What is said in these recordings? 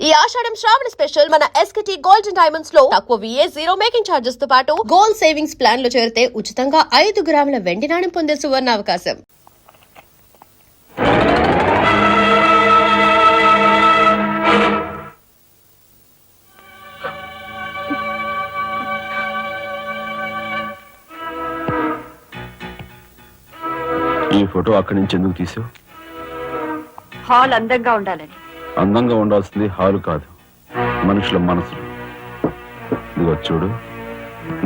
ఈ ఆషాఢం శ్రావణ స్పెషల్ మన ఎస్కేటీ gold and diamonds లో తక్కువ VA 0 మేకింగ్ ఛార్జెస్ తో పాటు గోల్డ్ సేవింగ్స్ ప్లాన్ లో చేరితే ఉచితంగా 5 గ్రాముల వెండి నాణెం పొందే సువర్ణ అవకాశం. ఈ ఫోటో అక్కడి నుంచి ఎందుకు తీసావు? హాల్ అందంగా ఉండాలని. అందంగా ఉండాల్సింది హాలు కాదు, మనుషుల మనసులు. ఇదిగో చూడు,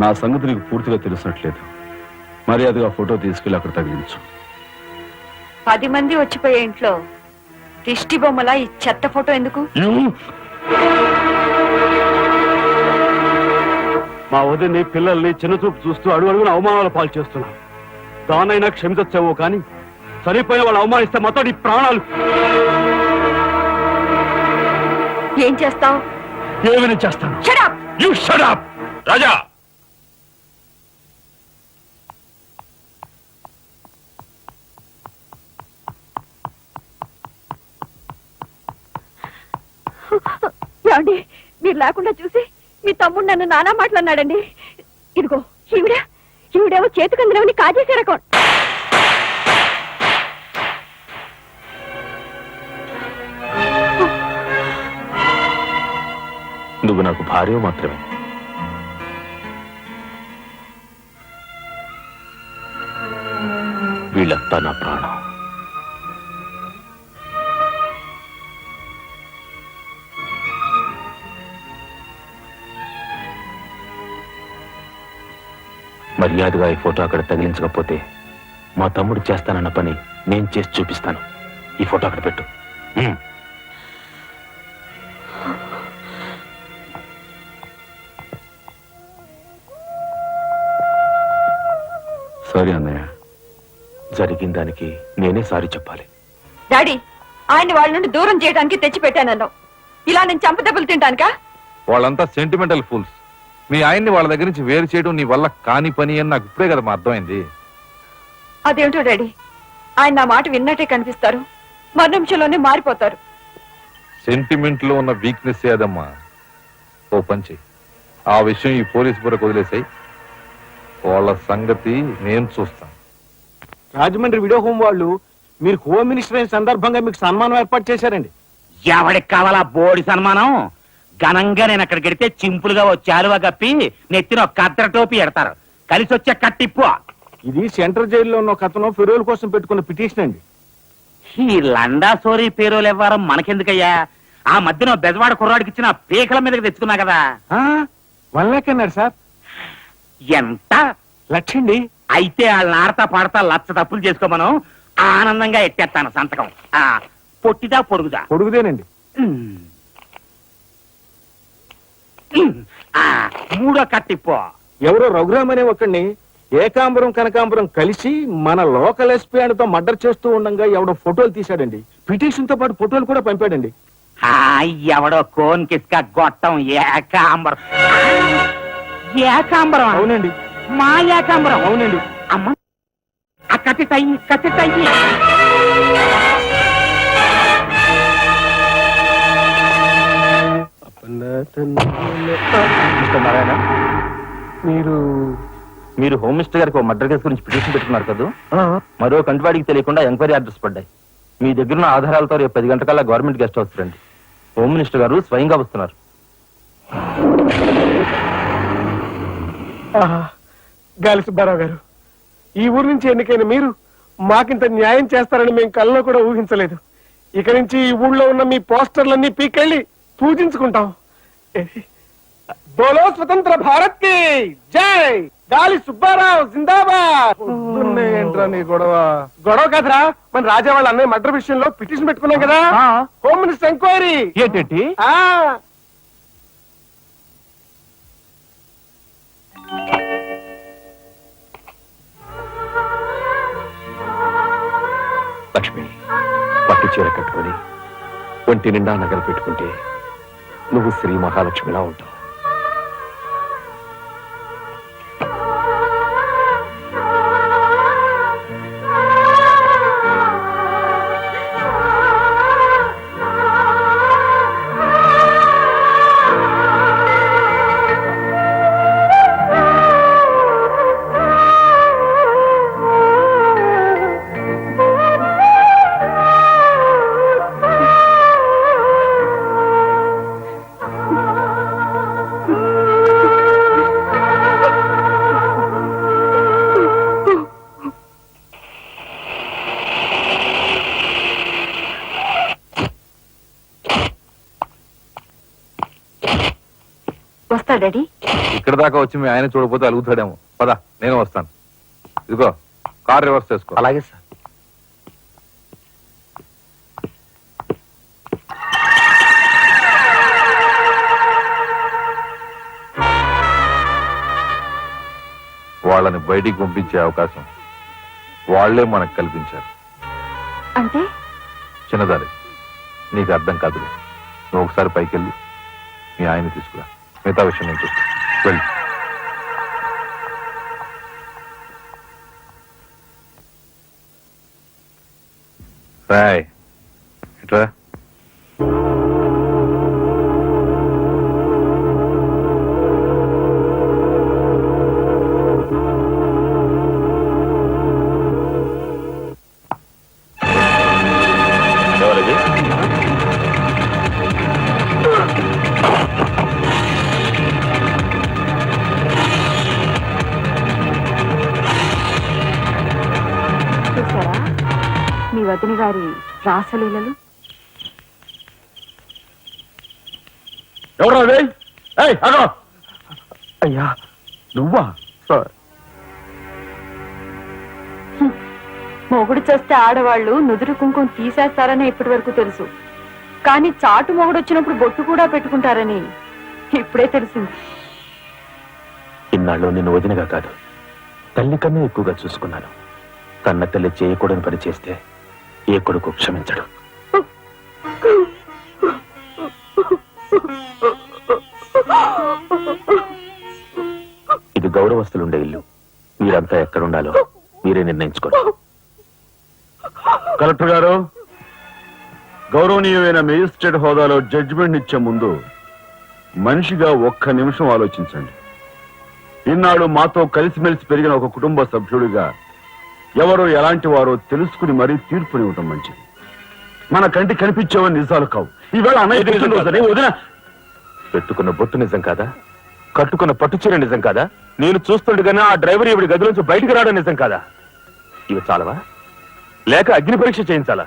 నా సంగతి నీకు పూర్తిగా తెలిసినట్లేదు. మర్యాదగా ఫోటో తీసుకెళ్ళి అక్కడ తగిలించు. 10 మంది వచ్చిపోయే ఇంట్లో దిష్టి బొమ్మలా ఈ చెత్త ఫోటో ఎందుకు? మా వదిని పిల్లల్ని చిన్నచూపు చూస్తూ అడుగున అవమానాలు పాలు చేస్తున్నా. దానైనా క్షమించచ్చావో కానీ చనిపోయిన వాళ్ళు అవమానిస్తే మొత్తం నీ ప్రాణాలు. ఏం చేస్తావు? ఏమైనా చేస్తాను. Shut up! You shut up! రాజా, ఏమండి, మీరు లేకుండా చూసి మీ తమ్ముడు నన్ను నానా మాట్లాడినాడండి. ఇదిగో ఈవిడేమో చేతికందినవని కాజేసే రకం. నువ్వు నాకు భార్య మాత్రమే. వీళ్ళంతా నా ప్రాణం. మర్యాదగా ఈ ఫోటో అక్కడ తగిలించకపోతే మా తమ్ముడు చేస్తానన్న పని నేను చేసి చూపిస్తాను. ఈ ఫోటో అక్కడ పెట్టు. సారీ అన్నయ్య, జరిగిన దానికి నేనే సారీ చెప్పాలి. డాడీ, ఆయన్ని వాళ్ళ నుండి దూరం చేయడానికి తెచ్చి పెట్టానన్నావు. ఇలా నేను చంపదెబ్బలు తింటానుకా? వాళ్ళంతా సెంటిమెంటల్ ఫూల్స్. మీ ఆయన్ని వాళ్ళ దగ్గర నుంచి వేరు చేయడం నీ వల్ల కాని పని అని నాకు ఇప్పుడే కదా అర్థమైంది. అదేమిటో డాడీ, ఆయన నా మాట విన్నట్టే కనిపిస్తారు, మరు నిమిషంలోనే మారిపోతారు. సెంటిమెంట్ లో ఉన్న వీక్నెస్ ఏదమ్మా. ఓ పని చెయ్యి, ఆ విషయం ఈ పోలీసు బుర్రకు వదిలేసాయి. వాళ్ళ సంగతి నేను చూస్తాను. రాజమండ్రి వీడియో హోమ్ వాళ్ళు మీరు హోమ్ మినిస్టర్ అయిన సందర్భంగా మీకు సన్మానం ఏర్పాటు చేశారండి. ఎవడికి కావాలా బోడి సన్మానం? ఘనంగా నేను అక్కడికి వెడితే చింపులుగా ఓ చాలువ కప్పి నెత్తిన ఒక కత్తెర టోపీ ఎడతారు. కలిసి వచ్చే కట్టిప్పు. ఇది సెంట్రల్ జైల్లో ఉన్న ఒక అతను ఫిరోల్ కోసం పెట్టుకున్న పిటిషన్ అండి. ఈ లండా సోరీ పేరోలు ఇవ్వడం మనకెందుకయ్యా? ఆ మధ్యన బెజవాడ కుర్రాడికి ఇచ్చిన పీకల మీదకి తెచ్చుకున్నా కదా. 1 lakh అన్నారు సార్. ఎంత? 1 lakh అండి. అయితే వాళ్ళని ఆడతా పాడతా లచ్చ తప్పులు చేసుకోమను, ఆనందంగా ఎట్టేస్తాను సంతకం. పొట్టిదా పొడుగుదా? పొడుగుదేనండి. 3వ కట్టిప్పు. ఎవరో రఘురామ్ అనే ఒకడిని ఏకాంబరం కనకాంబరం కలిసి మన లోకల్ ఎస్పీ తో మర్డర్ చేస్తూ ఉండగా ఎవడో ఫోటోలు తీశాడండి. పిటిషన్ తో పాటు ఫోటోలు కూడా పంపాడండి. ఎవడో కోన్ కిస్క గొట్టం ఏకాంబరం. ఏకాంబరం? అవునండి. మా ఏకాంబరం? అవునండి. అమ్మ, ఆ కత్తి నారాయణ, మీరు హోమ్ మినిస్టర్ గారికి మర్డర్ కేసు గురించి పిటిషన్ పెట్టుకున్నారు కదా. మరో కంటివాడికి తెలియకుండా ఎంక్వైరీ ఆర్డర్స్ పడ్డాయి. మీ దగ్గర ఉన్న ఆధారాలతో రేపు 10 గంటకల్లా గవర్నమెంట్ గెస్ట్ హౌస్ రండి. హోమ్ మినిస్టర్ గారు స్వయంగా వస్తున్నారు. గాలి సుబ్బారావు గారు, ఈ ఊరు నుంచి ఎన్నికైన మీరు మాకింత న్యాయం చేస్తారని మేము కల్లో కూడా ఊహించలేదు. ఇక నుంచి ఈ ఊళ్ళో ఉన్న మీ పోస్టర్లన్నీ పీకెళ్ళి పూజించుకుంటాం. బోలో స్వతంత్ర భారత్ కి జై. గాలి సుబ్బారావు జిందాబాద్. ఏంట్రా నీ గొడవ కదరా, మన రాజా వాళ్ళ అన్నయ్య మర్డర్ విషయంలో పిటిషన్ పెట్టుకున్నాం కదా. Home minister enquiry. ఏంటి? లక్ష్మి, పట్టు చీర కట్టుకొని ఒంటి నిండా నగలు పెట్టుకుంటే నువ్వు శ్రీ మహాలక్ష్మిలా ఉంటావు. వస్తా డాడీ. ఇక్కడ దాకా వచ్చి మీ ఆయన చూడకపోతే అలుగుతాడేమో. పద, నేను వస్తాను. ఇదిగో కార్ రివర్స్ చేసుకో. అలాగే సార్. వాళ్ళని బయటికి పంపించే అవకాశం వాళ్లే మనకు కల్పించారు. అంటే చిన్నదారి, నీకు అర్థం కాదు. నువ్వు ఒకసారి పైకి వెళ్ళి మీ ఆయన తీసుకురా. మిగతా విషయం నేను చూస్తా. వెళ్ళి రాయ్ ఇట్రా. చూసారా మీ వదిన గారి రాసలీలలు? ఎవరు అయ్యా నువ్వా? మొగుడు చేస్తే ఆడవాళ్ళు నుదురు కుంకుమ తీసేస్తారని ఇప్పటి వరకు తెలుసు, కానీ చాటు మొగుడు వచ్చినప్పుడు బొట్టు కూడా పెట్టుకుంటారని ఇప్పుడే తెలిసింది. ఇన్నాళ్ళు నిన్ను వదినగా కాదు, తల్లి కన్నా ఎక్కువగా చూసుకున్నాను. కన్న తల్లి చేయకూడని పని చేస్తే ఏ కొడుకు క్షమించడు. ఇది గౌరవస్తులుండే ఇల్లు. మీరంతా ఎక్కడుండాలో మీరే నిర్ణయించుకోండి. కలెక్టర్ గారు, గౌరవనీయమైన మేజిస్ట్రేట్ హోదాలో జడ్జిమెంట్ ఇచ్చే ముందు మనిషిగా ఒక్క నిమిషం ఆలోచించండి. ఇన్నాడు మాతో కలిసిమెలిసి పెరిగిన ఒక కుటుంబ సభ్యుడిగా ఎవరో ఎలాంటి వారో తెలుసుకుని మరీ తీర్పునివ్వటం మంచిది. మన కంటి కనిపించేవని నిజాలు కావు. ఈవేళ అన్నయ్య వదిన పెట్టుకున్న బొట్టు నిజం కాదా? కట్టుకున్న పట్టుచీర నిజం కాదా? నేను చూస్తుండగానే ఆ డ్రైవర్ ఇవిడి గది నుంచి బయటికి రావడం నిజం కాదా? ఇవి చాలవా, లేక అగ్ని పరీక్ష చేయించాలా?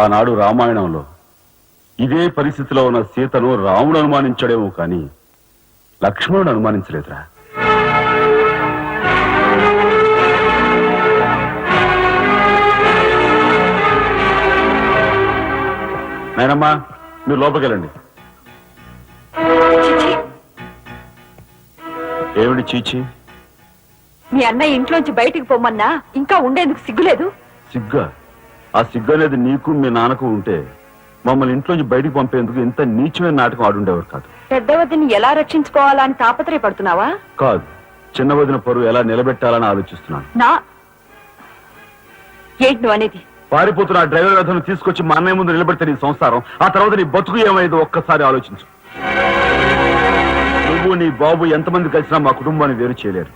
ఆనాడు రామాయణంలో ఇదే పరిస్థితిలో ఉన్న సీతను రాముడు అనుమానించాడేమో కానీ లక్ష్మణుడు అనుమానించలేదురా. నాయనమ్మా, మీరు లోపలికి వెళ్ళండి. ఏమిటి చీచి? మీ అన్నయ్య ఇంట్లోంచి బయటికి పొమ్మన్నా ఇంకా ఉండేందుకు సిగ్గులేదు? సిగ్గా? ఆ సిగ్గు అనేది నీకు మీ నాన్నకు ఉంటే మమ్మల్ని ఇంట్లోంచి బయటికి పంపేందుకు ఇంత నీచమైన నాటకం ఆడుండేవారు కాదు. పెద్ద వదిని ఎలా రక్షించుకోవాలా అని తాపత్రయపడుతున్నావా? కాదు, చిన్న వదిన పరువు ఎలా నిలబెట్టాలని ఆలోచిస్తున్నాను. ఏంటి నువ్వు అనేది? పారిపోతున్న ఆ డ్రైవర్ రథను తీసుకొచ్చి మా అన్నయ్య ముందు నిలబెడితే నీ సంసారం, ఆ తర్వాత నీ బతుకు ఏమైందో ఒక్కసారి ఆలోచించు. నువ్వు నీ బాబు ఎంతమంది కలిసినా మా కుటుంబాన్ని వేరు చేయలేరు.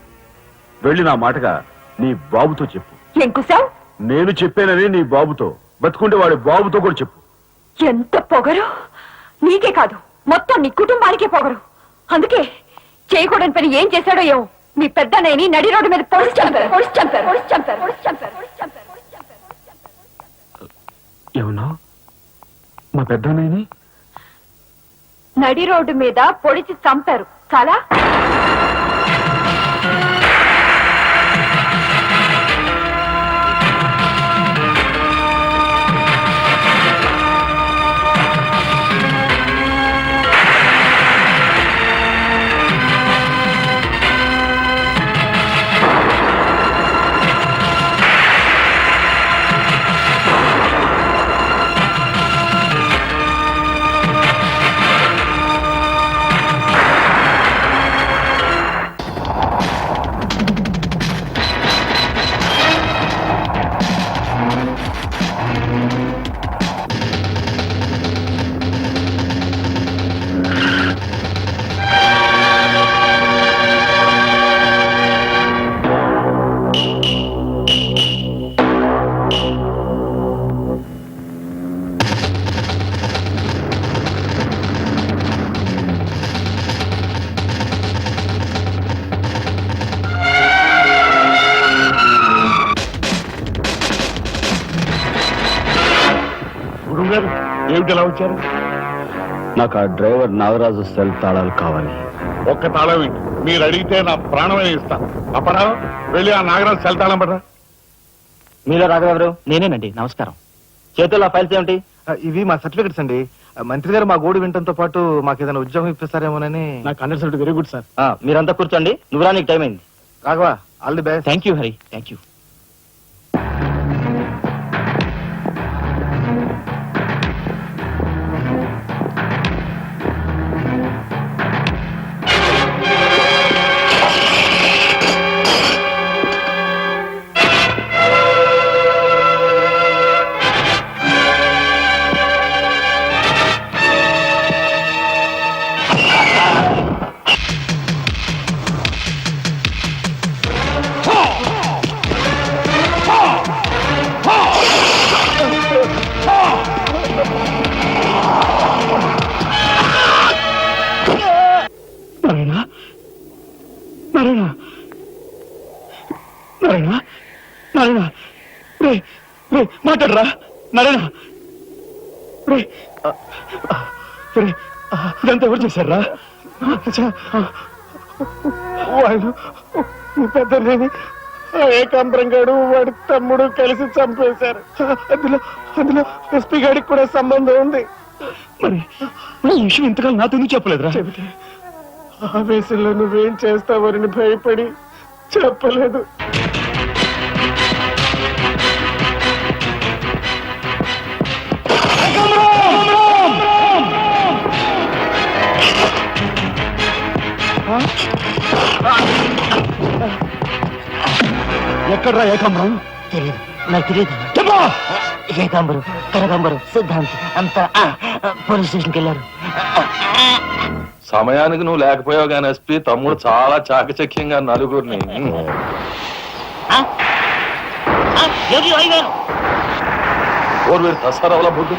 వెళ్ళి నా మాటగా నీ బాబుతో చెప్పు. ఏం కుసావ్? నేను చెప్పానని నీ బాబుతో, బతుకుంటే వాడి బాబుతో కూడా చెప్పు. ఎంత పొగరు! నీకే కాదు, మొత్తం నీ కుటుంబానికే పొగరు. అందుకే చేయకూడని పని ఏం చేశాడో ఏమో మీ పెద్దనేని నడి రోడ్డు మీద పొడిచి చంపారు. ఏమన్నా మా పెద్దనాయని నడి రోడ్డు మీద పొడిచి చంపారు. చాలా గురుగారు ఏమిటి ఎలా వచ్చారు? నాకు ఆ డ్రైవర్ నాగరాజు సెల్ తాళాలు కావాలి. ఒక్క తాళం ఏంటి, మీరు అడిగితే నా ప్రాణమే ఇస్తాను. అపరాధం వెళ్ళి ఆ నాగరాజు సెల్ తాళం పడరా. మీలో రాఘవెవరు? నేనేనండి. నమస్కారం. చేతుల్లో ఫైల్స్ ఏమిటి? ఇవి మా సర్టిఫికెట్స్ అండి. మంత్రి గారు మా గోడు వినటంతో పాటు మాకు ఏదైనా ఉద్యోగం ఇప్పిస్తారేమోనని. నాకు అండర్స్టాండ్ వెరీ గుడ్ సార్. మీరంతా కూర్చోండి. నువ్వురా, నీకు టైం అయింది. Raghava, all the best. Thank you Hari, thank you. మాట్లాడరా నారాయణ. ఇదంతా ఎవరు చేశారా? వాళ్ళు పెద్దలేని ఏకాంబరం గాడు వాడి తమ్ముడు కలిసి చంపేశారు. అందులో ఎస్పీ గాడికి కూడా సంబంధం ఉంది. మరి ఈ విషయం ఇంతకాలం నాతో ఎందుకు చెప్పలేదురా? చెబితే ఆవేశంలో నువ్వేం చేస్తావని భయపడి చెప్పలేదు. ఎక్కడ్రా ఏకాంబరం? తెలియదు, నాకు తెలియదు. ఏకాంబరు, కనకాంబరు, సిద్ధాంతి అంతా పోలీస్ స్టేషన్కి వెళ్ళారు. సమయానికి నువ్వు లేకపోయావు కానీ ఎస్పీ తమ్ముడు చాలా చాకచక్యంగా నలుగురిని ఓర్వేరు దసరావుల బుద్ధు.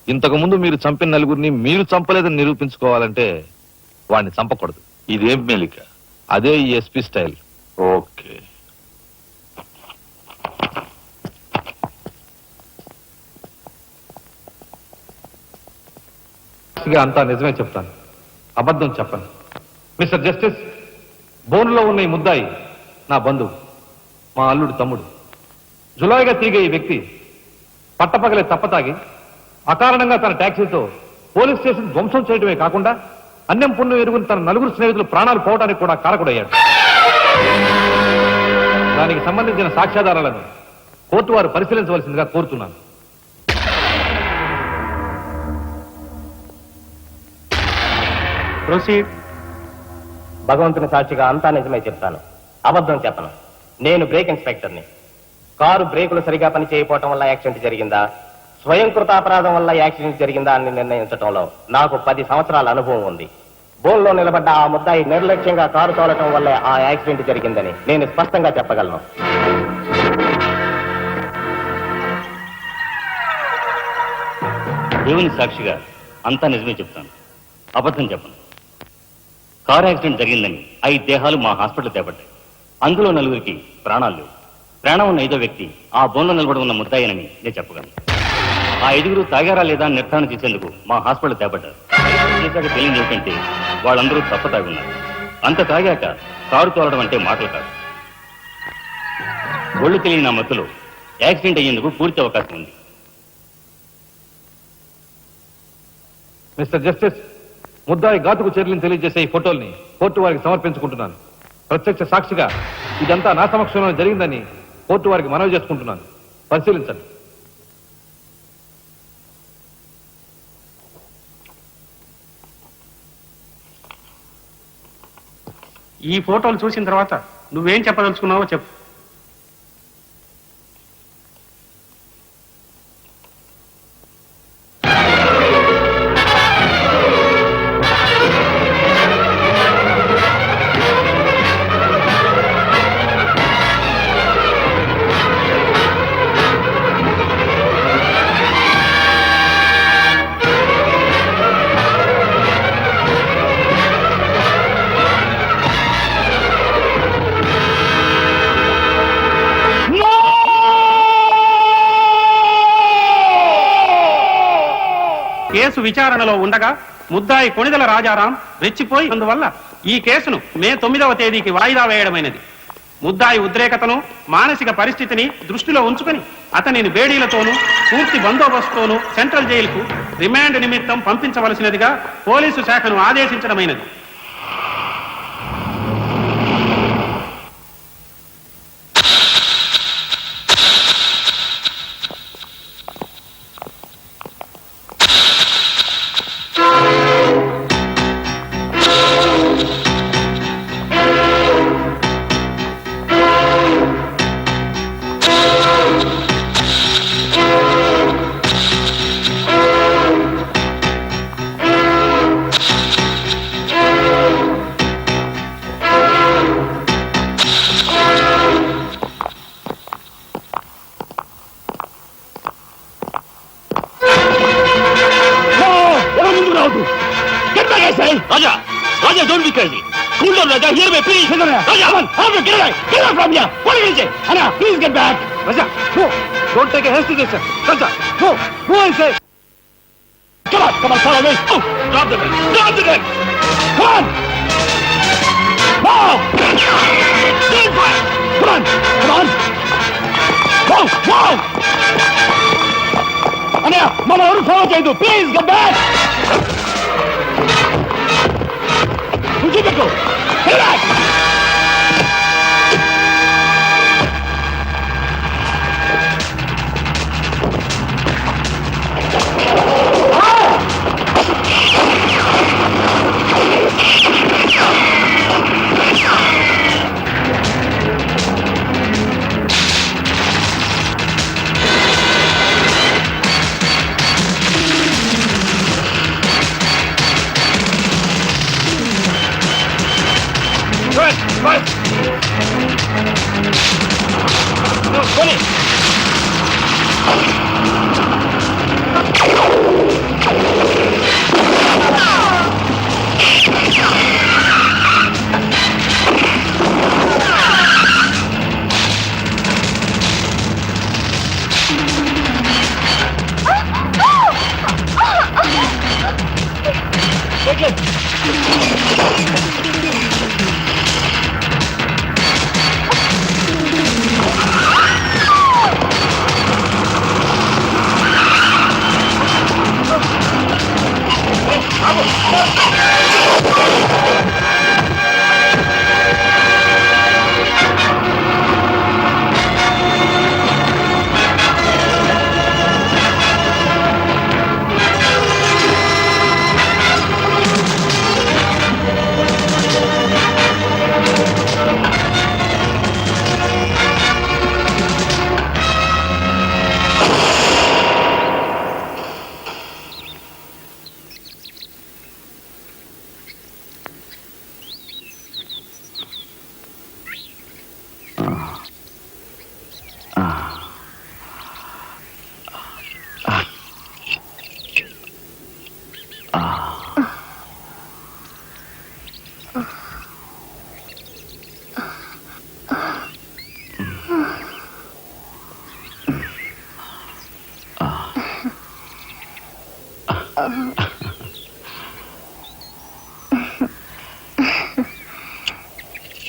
ఇంతకు ముందు మీరు చంపిన నలుగురిని మీరు చంపలేదని నిరూపించుకోవాలంటే వాడిని చంపకూడదు. ఇదేం మెలిక, అదే ఈ ఎస్పీ స్టైల్. ఓకే, అంతా నిజమే చెప్తాను, అబద్ధం చెప్పను. మిస్టర్ జస్టిస్, బోన్లో ఉన్న ఈ ముద్దాయి నా బంధువు, మా అల్లుడు తమ్ముడు. జులాయిగా తిరిగే ఈ వ్యక్తి పట్టపగలే తప్పతాగి అకారణంగా తన ట్యాక్సీతో పోలీస్ స్టేషన్ ధ్వంసం చేయడమే కాకుండా అన్యం పుణ్యం ఎరుగుని తన నలుగురు స్నేహితులు ప్రాణాలు పోవడానికి కూడా కారకుడయ్యాడు. దానికి సంబంధించిన సాక్ష్యాధారాలను కోర్టు వారు పరిశీలించవలసిందిగా కోరుతున్నాను. ప్రొసీడ్. భగవంతుని సాక్షిగా అంతా నిజమే చెప్తాను, అబద్ధం చెప్పను. నేను బ్రేక్ ఇన్స్పెక్టర్ని. కారు బ్రేకులు సరిగా పని చేయకపోవటం వల్ల యాక్సిడెంట్ జరిగిందా, స్వయం కృతాపరాధం వల్ల యాక్సిడెంట్ జరిగిందా అని నిర్ణయించడంలో నాకు 10 సంవత్సరాల అనుభవం ఉంది. బోన్లో నిలబడ్డ ఆ ముద్దాయి నిర్లక్ష్యంగా కారు తోలటం వల్లే ఆ యాక్సిడెంట్ జరిగిందని నేను స్పష్టంగా చెప్పగలను. దేవుని సాక్షిగా అంతా నిజమే చెప్తాను, అబద్ధం చెప్పను. కారు యాక్సిడెంట్ జరిగిందని 5 దేహాలు మా హాస్పిటల్ తేపడ్డాయి. అందులో 4గురికి ప్రాణాలు లేవు. ప్రాణం ఉన్న 5వ వ్యక్తి ఆ బోన్లో నిలబడి ఉన్న ముద్దాయనని నేను చెప్పగలను. ఆ 5గురు తాగారా లేదా అని నిర్ధారణ చేసేందుకు మా హాస్పిటల్ తేపడ్డారు. చేశాక తెలియదు ఏమిటంటే వాళ్ళందరూ తప్ప తాగున్నారు. అంత తాగాక కారు తోలడం అంటే మాటలు కాదు. ఒళ్ళు తెలియని ఆ మత్తులో యాక్సిడెంట్ అయ్యేందుకు పూర్తి అవకాశం ఉంది. మిస్టర్ జస్టిస్, ముద్దాయి ఘాతుకు చర్యలను తెలియజేసే ఈ ఫోటోల్ని కోర్టు వారికి సమర్పించుకుంటున్నాను. ప్రత్యక్ష సాక్షిగా ఇదంతా నా సమక్షంలో జరిగిందని కోర్టు వారికి మనవి చేసుకుంటున్నాను. పరిశీలించండి. ఈ ఫోటోలు చూసిన తర్వాత నువ్వేం చెప్పదలుచుకున్నావో చెప్పు. కేసు విచారణలో ఉండగా ముద్దాయి కొణిదెల రాజారాం రెచ్చిపోయి అందువల్ల ఈ కేసును మే 9వ తేదీకి వాయిదా వేయడమైనది. ముద్దాయి ఉద్రేకతను మానసిక పరిస్థితిని దృష్టిలో ఉంచుకుని అతనిని బేడీలతోనూ పూర్తి బందోబస్తుతోనూ సెంట్రల్ జైలుకు రిమాండ్ నిమిత్తం పంపించవలసినదిగా పోలీసు శాఖను ఆదేశించడమైనది. Raja! Raja, don't be crazy! Cool down, Raja! Hear me, please! Raja, come on! Get away! Get away from here! What did you say? Anna, please get back! Raja, no! Don't take a hasty decision! Raja, no! No, I say! Come on, follow me! Oh, drop the gun! Drop the gun! Come on! Move! Don't fire! Come on! Move! Anna, Mama, ఎవరు follow చేయదు! Please, get back! Go! Get back!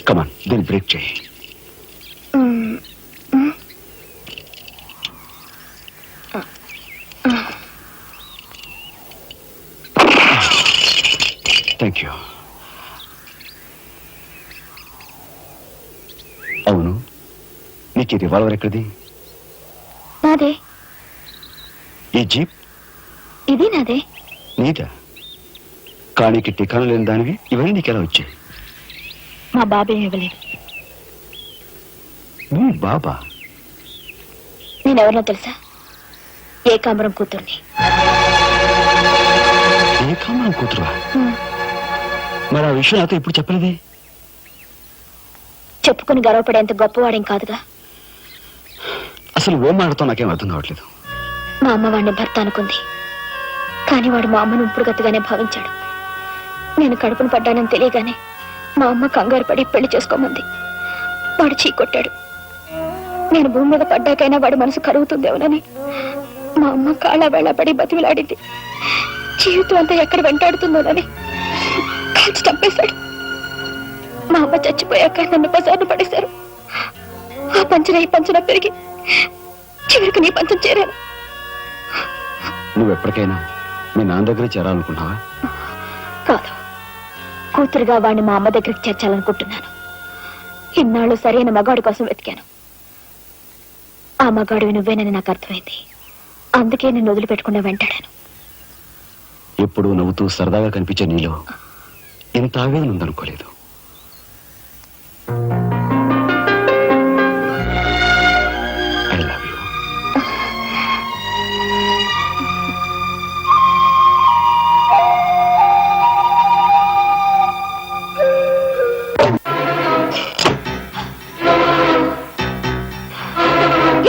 Come on, then break చేయి. Thank you. అవును, నీకు ఈ revolver ఎక్కడిది? నాదే. ఈ jeep? ఇది నాదే. నీదా? కానీ టికాను లేని దానివి ఇవన్నీ నీకెలా వచ్చాయి? మా బాబే ఇవ్వలేదు. మీ బాబా? నేనెవరినో తెలుసా? ఏకాంబరం కూతుర్ని. ఏకాంబరం కూతురువా? మరి ఆ విషయం నాతో ఇప్పుడు చెప్పలేదే? చెప్పుకుని గర్వపడేంత గొప్పవాడేం కాదుగా. అసలు ఓ మాటతో నాకేం అర్థం కావట్లేదు. మా అమ్మ వాడిని భర్త అనుకుంది, కానీ వాడు మా అమ్మను ఉంపుడుగట్టుగానే భావించాడు. నేను కడుపును పడ్డానని తెలియగానే మా అమ్మ కంగారు పడి పెళ్లి చేసుకోమంది. వాడు చీకొట్టాడు. నేను భూమి మీద పడ్డాకైనా వాడి మనసు కరుగుతుందేమోనని మా అమ్మ కాళ్ళ వేళ పడి బతిమిలాడింది. జీవితం అంతా ఎక్కడ వెంటాడుతుందోనని కాల్చి చంపేశాడు. మా అమ్మ చచ్చిపోయాక నన్ను బజార్ను పడేశారు. ఆ పంచన ఈ పంచన పెరిగి చివరికి నీ పంచం చేరాను. నువ్వు ఎప్పటికైనా మీ నాన్న దగ్గర చేరాలనుకున్నావా? కాదు, కూతురుగా వాడిని మా అమ్మ దగ్గరికి చేర్చాలనుకుంటున్నాను. ఇన్నాళ్ళు సరైన మగాడు కోసం వెతికాను. ఆ మగాడివి నువ్వేనని నాకు అర్థమైంది. అందుకే నేను వదిలిపెట్టకుండా వెంటాడాను. ఎప్పుడు నవ్వుతూ సరదాగా కనిపించే నీలో ఇంత ఆవేదన ఉందనుకోలేదు. I love you.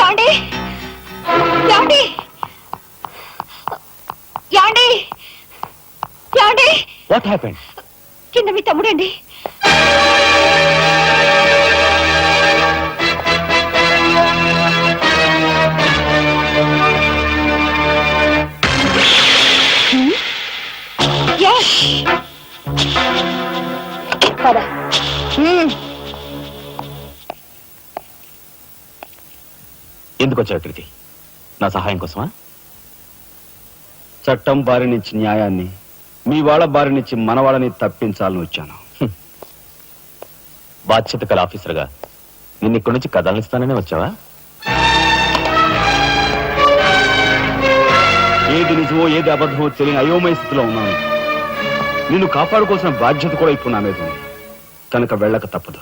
యాండి యాండి యాండి యాండి వాట్ హ్యాపెండ్? కింద మీ తమ్ముడండి. పద. ఎందుకు వచ్చావు ఇక్కడికి? నా సహాయం కోసమా? చట్టం బారి నుంచి న్యాయాన్ని, మీ వాళ్ళ బారి నుంచి మన వాళ్ళని తప్పించాలని వచ్చాను. బాధ్యత కల ఆఫీసర్గా నిన్ను ఇక్కడి నుంచి కదలనిస్తాననే వచ్చావా? ఏది నిజమో ఏది అబద్ధమో తెలియని అయోమయ స్థితిలో ఉన్నాను. నిన్ను కాపాడుకోవాల్సిన బాధ్యత కూడా ఇప్పుడు నా మీద ఉంది. కనుక వెళ్ళక తప్పదు.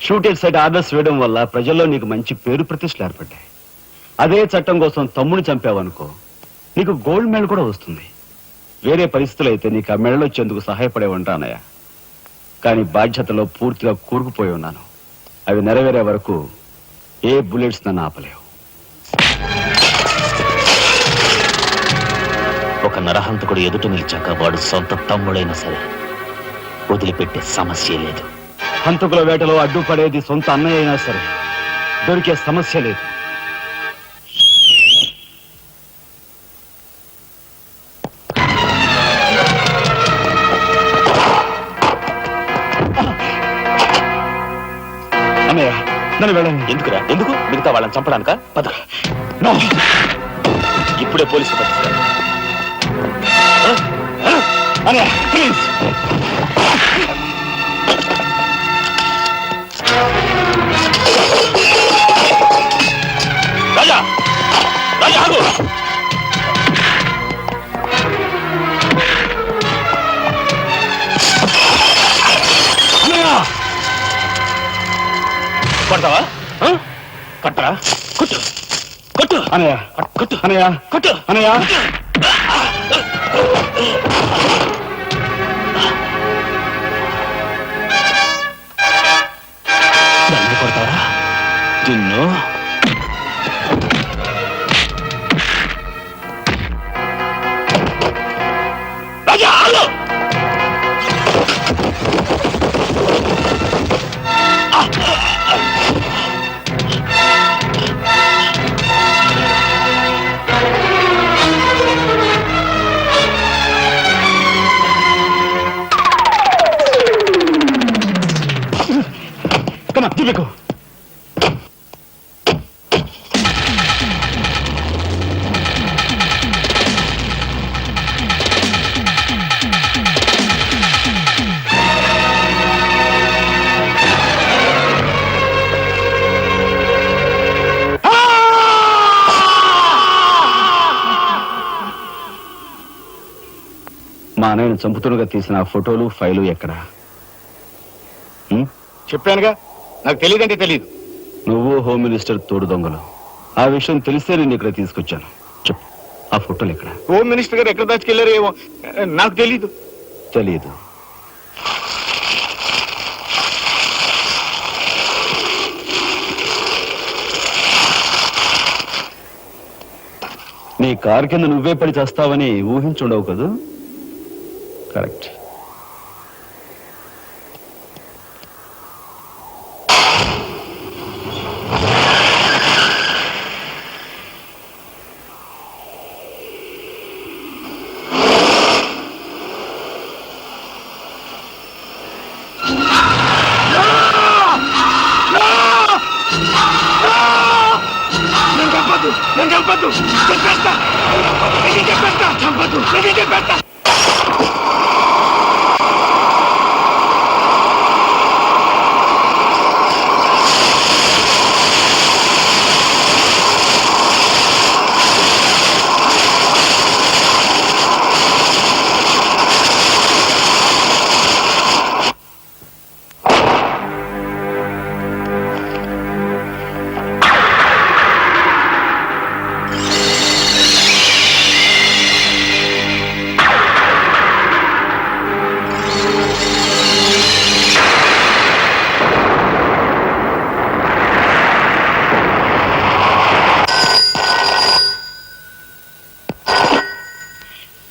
షూటెడ్ సైడ్ ఆర్డర్స్ వేయడం వల్ల ప్రజల్లో నీకు మంచి పేరు ప్రతిష్టలు ఏర్పడ్డాయి. అదే చట్టం కోసం తమ్ముని చంపావనుకో, నీకు గోల్డ్ మెడల్ కూడా వస్తుంది. వేరే పరిస్థితులు అయితే నీకు ఆ మెడల్ వచ్చేందుకు సహాయపడేవంటానయ్యా. కానీ బాధ్యతలో పూర్తిగా కూరుకుపోయి ఉన్నాను. అవి నెరవేరే వరకు ఏ బుల్లెట్స్ నన్ను ఆపలేవు. ఒక నరహంతకుడు ఎదుట నిలిచాక వాడు సొంత తమ్ముడైనా సరే వదిలిపెట్టే సమస్య లేదు. హంతకుల వేటలో అడ్డుపడేది సొంత అన్నయ్య అయినా సరే దొరికే సమస్య లేదు. అన్నయ్య నన్ను వెళ్ళండి. ఎందుకురా? ఎందుకు? మిగతా వాళ్ళని చంపడానిక? పద. ఇప్పుడే పోలీసులు పట్టిస్తారు. అన్నయ్య ప్లీజ్. రాజా, రాజా ఆగు. కొడతావా? కొట్టరా? కొట్టు, కొట్టు అన్నయ్య, కొట్టు, అన్నయ్య, కొట్టు అన్నయ్య. నన్ను కొడతావా? నిన్ను రాజా ఆగు. Come on, దిబ్బకు. మా అన్నయ్యను చంపుతుడుగా తీసిన ఆ ఫోటోలు ఫైలు ఎక్కడ? చెప్పానుగా, నాకు తెలియదంటే తెలియదు. నువ్వు హోమ్ మినిస్టర్ తోడు దొంగలు. ఆ విషయం తెలిస్తే నేను ఇక్కడ తీసుకొచ్చాను. చెప్పు, ఆ ఫోటోలు ఎక్కడ? హోమ్ మినిస్టర్ గారు ఎక్కడ దాచుకెళ్లారో ఏమో నాకు తెలీదు. తెలియదు. నీ కారు కింద నువ్వే పడి చేస్తావని ఊహించుండవు కదూ? కరెక్ట్. నన్ను చంపద్దు, చెప్పేస్తా, చెప్పేస్తా, చంపద్దు, చెప్పేస్తా.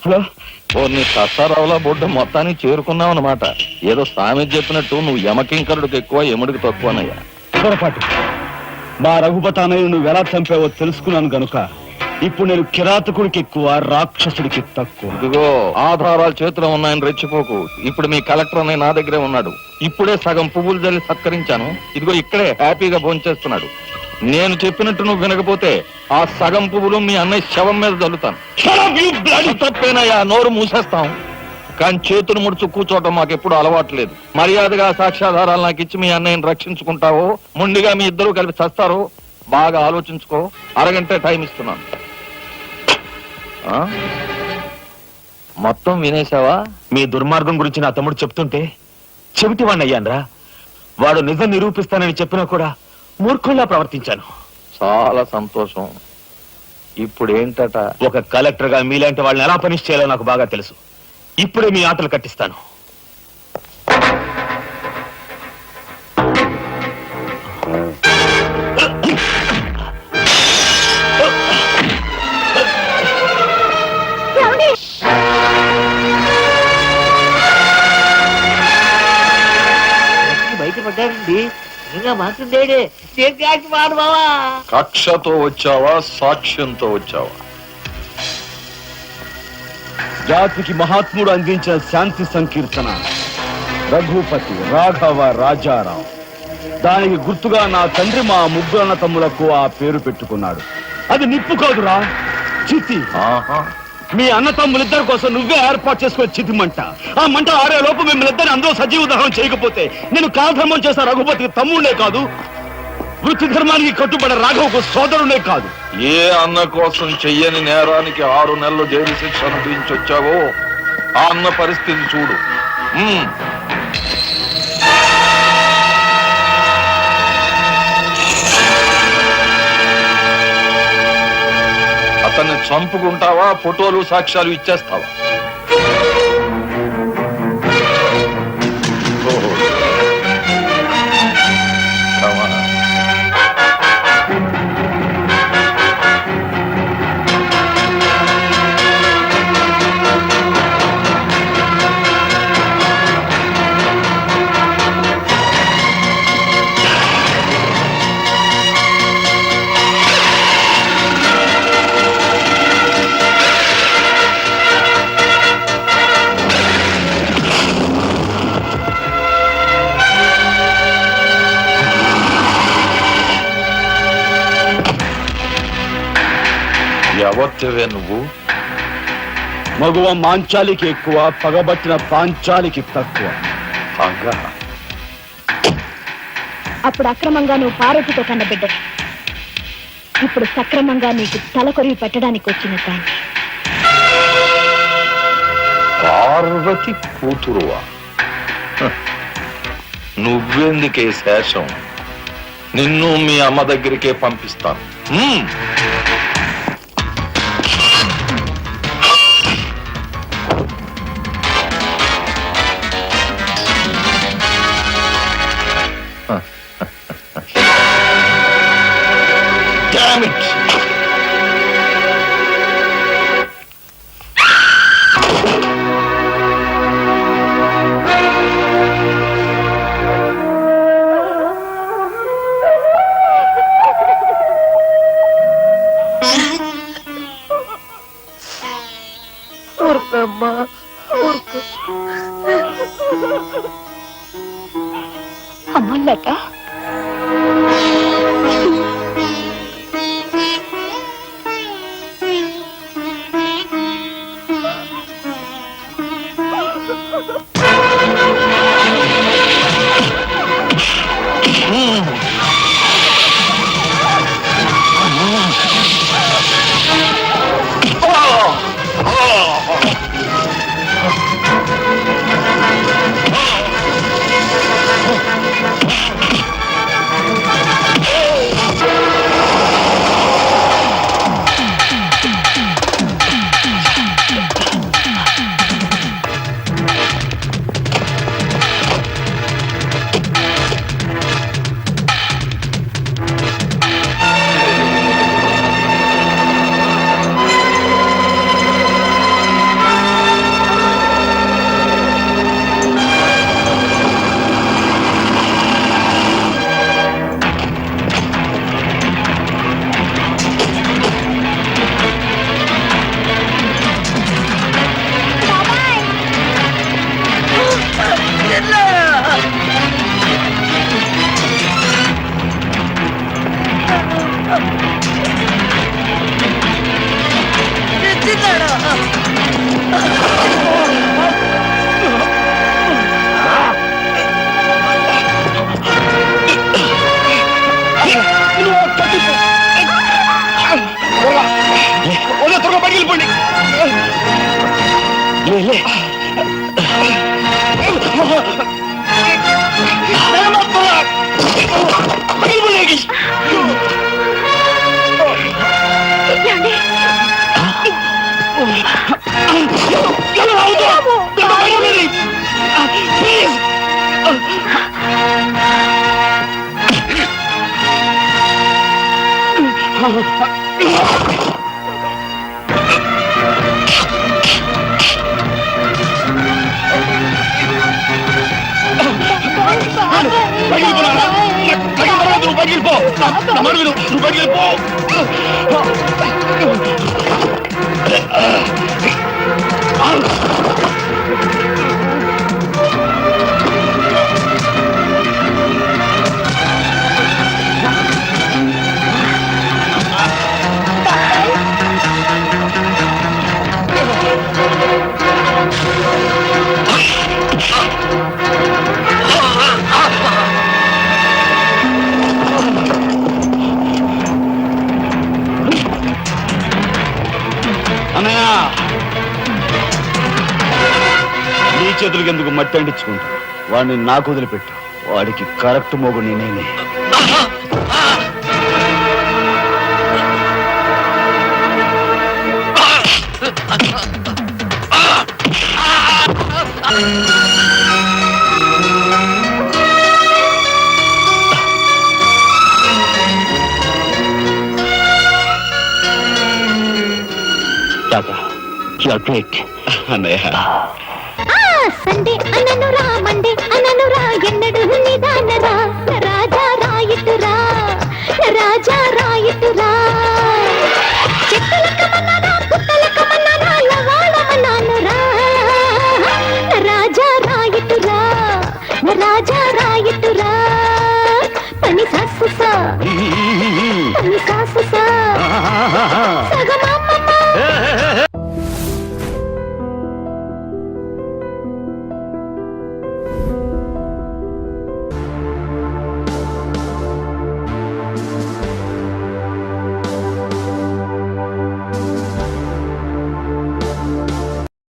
హలో, నీ సస్తారావుల బొడ్డు మొత్తానికి చేరుకున్నావు అన్నమాట. ఏదో సామెత చెప్పినట్టు నువ్వు యమకింకరుడికి ఎక్కువ యముడికి తక్కువనయ్యా. పొరపాటు. మా రఘుపతానయ్య నువ్వు ఎలా చంపావో తెలుసుకున్నాను గనుక ఇప్పుడు నేను కిరాతకుడికి ఎక్కువ, రాక్షసుడికి తక్కువ. ఇదిగో ఆధారాలు చేతిలో ఉన్నాయని రెచ్చిపోకు. ఇప్పుడు మీ కలెక్టర్ అన్నయ్య నా దగ్గరే ఉన్నాడు. ఇప్పుడే సగం పువ్వులు జల్లి సత్కరించాను. ఇదిగో ఇక్కడే హ్యాపీగా భోంచేస్తున్నాడు. నేను చెప్పినట్టు నువ్వు వినకపోతే ఆ సగం పువ్వులు మీ అన్నయ్య శవం మీద జల్లుతాను. తప్పేనయ్యా, నోరు మూసేస్తాం. కానీ చేతులు ముడుచు కూర్చోవటం మాకెప్పుడు అలవాట్లేదు. మర్యాదగా సాక్ష్యాధారాలు నాకు ఇచ్చి మీ అన్నయ్యని రక్షించుకుంటావో ముందుగా మీ ఇద్దరు కలిపి చస్తారో బాగా ఆలోచించుకో. అరగంట టైం ఇస్తున్నాను. మొత్తం వినేశావా? మీ దుర్మార్గం గురించి నా తమ్ముడు చెప్తుంటే చెవిటి వాడిని అయ్యాన్రా. వాడు నిజం నిరూపిస్తానని చెప్పినా కూడా మూర్ఖంగా ప్రవర్తించాను. చాలా సంతోషం. ఇప్పుడు ఏంటట? ఒక కలెక్టర్ గా మీలాంటి వాళ్ళని ఎలా పనిష్ చేయాలో నాకు బాగా తెలుసు. ఇప్పుడే మీ ఆటలు కట్టిస్తాను. బయటపడ్డాడండి. ఇంకా మాత్రం కక్షతో వచ్చావా, సాక్ష్యంతో వచ్చావా? జాతికి మహాత్ముడు అందించిన శాంతి సంకీర్తన రఘుపతి రాఘవ రాజారాం. దానికి గుర్తుగా నా తండ్రి మా ముగ్గురు అన్న తమ్ములకు ఆ పేరు పెట్టుకున్నాడు. అది నిప్పు కాదురా, చితి. మీ అన్న తమ్ములిద్దరి కోసం నువ్వే ఏర్పాటు చేసుకుని చితిమంట. ఆ మంట ఆడే లోపు మిమ్మల్ని ఇద్దరిని అందరూ సజీవ దహనం చేయకపోతే నేను కాలధర్మం చేసిన రఘుపతికి తమ్ముడే కాదు, వృత్తి ధర్మానికి కట్టుబడే రాఘవకు సోదరుడే కాదు. ఏ అన్న కోసం చెయ్యని నేరానికి 6 నెలలు జైలు శిక్ష అనుభవించొచ్చావో ఆ అన్న పరిస్థితి చూడు. అతన్ని చంపుకుంటావా, ఫోటోలు సాక్ష్యాలు ఇచ్చేస్తావా? ఎవరివే నువ్వు? మగువ మాంచాలికి ఎక్కువ, పగబట్టిన పాంచాలికి తక్కువ. అప్పుడు అక్రమంగా నువ్వు పార్వతితో కన్నబిడ్డ, ఇప్పుడు సక్రమంగా నీకు తలకొరివి పెట్టడానికి వచ్చిన దాన్ని. పార్వతి కూతురువా? నువ్వెందుకే శేషం? నిన్ను మీ అమ్మ దగ్గరికే పంపిస్తాను. Damn it! ఊరుకోమ్మా, ఊరుకో. అమ్మలత, తీశాడు. త్వరగా బయటికి వెళ్ళిపోండి. నీ చేతులకి ఎందుకు మట్టి అంటించుకుంటా? వాడిని నాకు వదిలిపెట్టు. వాడికి కరెక్ట్ మోగుని నేనే. అన్నయ్య సండే అననురా మండే అననురా ఎన్నడు నిదానరా రాజా రాయిటురా రాజా రాయిటురా